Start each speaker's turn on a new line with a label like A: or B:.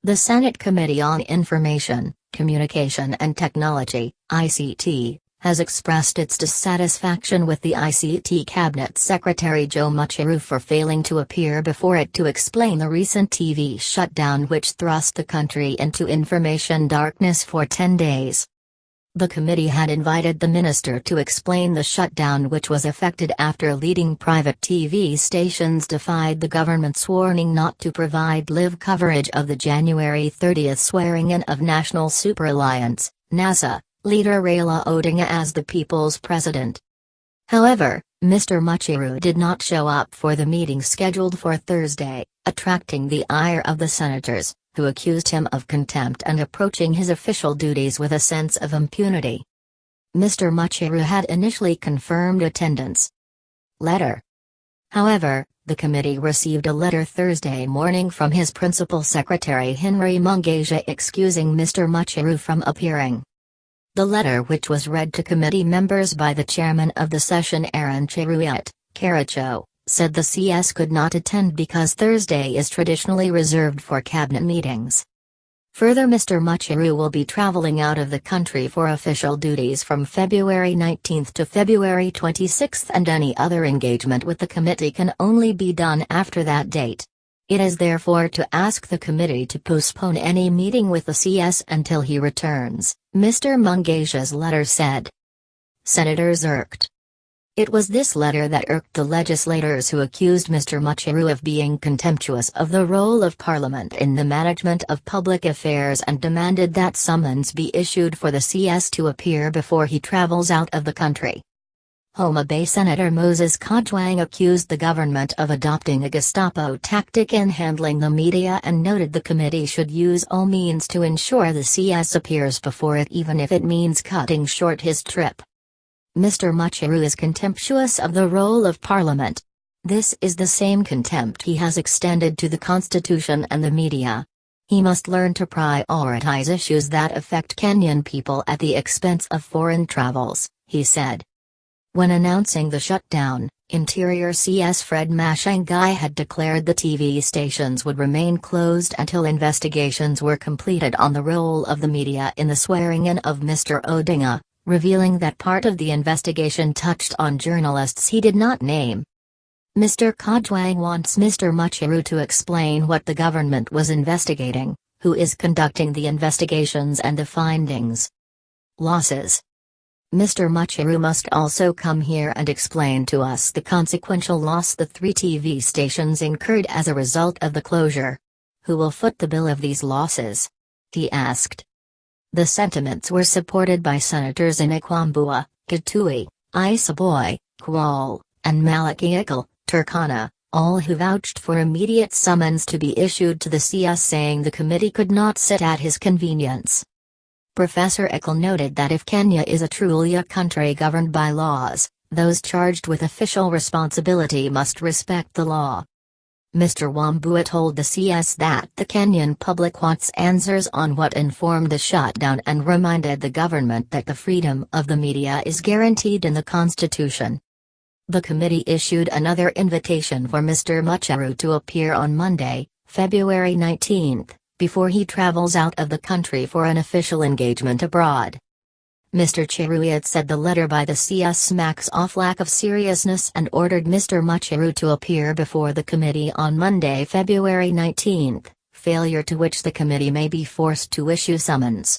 A: The Senate Committee on Information, Communication and Technology, ICT, has expressed its dissatisfaction with the ICT Cabinet Secretary Joe Mucheru for failing to appear before it to explain the recent TV shutdown which thrust the country into information darkness for 10 days. The committee had invited the minister to explain the shutdown, which was effected after leading private TV stations defied the government's warning not to provide live coverage of the January 30 swearing-in of National Super Alliance, NASA, leader Raila Odinga as the people's president. However, Mr. Mucheru did not show up for the meeting scheduled for Thursday, attracting the ire of the senators, who accused him of contempt and approaching his official duties with a sense of impunity. Mr. Mucheru had initially confirmed attendance. Letter. However, the committee received a letter Thursday morning from his principal secretary Henry Mungeja excusing Mr. Mucheru from appearing. The letter, which was read to committee members by the chairman of the session Aaron Cheruiyot, Karacho, said the CS could not attend because Thursday is traditionally reserved for cabinet meetings. Further, Mr. Mucheru will be traveling out of the country for official duties from February 19 to February 26, and any other engagement with the committee can only be done after that date. It is therefore to ask the committee to postpone any meeting with the CS until he returns, Mr. Mungeja's letter said. Senators irked. It was this letter that irked the legislators who accused Mr. Mucheru of being contemptuous of the role of Parliament in the management of public affairs and demanded that summons be issued for the CS to appear before he travels out of the country. Homa Bay Senator Moses Kajwang accused the government of adopting a Gestapo tactic in handling the media and noted the committee should use all means to ensure the CS appears before it, even if it means cutting short his trip. Mr. Mucheru is contemptuous of the role of Parliament. This is the same contempt he has extended to the Constitution and the media. He must learn to prioritize issues that affect Kenyan people at the expense of foreign travels, he said. When announcing the shutdown, Interior CS Fred Mashangai had declared the TV stations would remain closed until investigations were completed on the role of the media in the swearing-in of Mr. Odinga, revealing that part of the investigation touched on journalists he did not name. Mr. Kajwang wants Mr. Mucheru to explain what the government was investigating, who is conducting the investigations and the findings. Losses. Mr. Mucheru must also come here and explain to us the consequential loss the 3 TV stations incurred as a result of the closure. Who will foot the bill of these losses? He asked. The sentiments were supported by Senators Inikwambua, Kitui, Isaboy, Kwal, and Malaki Turkana, all who vouched for immediate summons to be issued to the CS, saying the committee could not sit at his convenience. Professor Ickle noted that if Kenya is a truly a country governed by laws, those charged with official responsibility must respect the law. Mr. Wambua told the CS that the Kenyan public wants answers on what informed the shutdown and reminded the government that the freedom of the media is guaranteed in the Constitution. The committee issued another invitation for Mr. Mucheru to appear on Monday, February 19, before he travels out of the country for an official engagement abroad. Mr. Cheruiyot said the letter by the CS smacks off lack of seriousness and ordered Mr. Mucheru to appear before the committee on Monday, February 19, failure to which the committee may be forced to issue summons.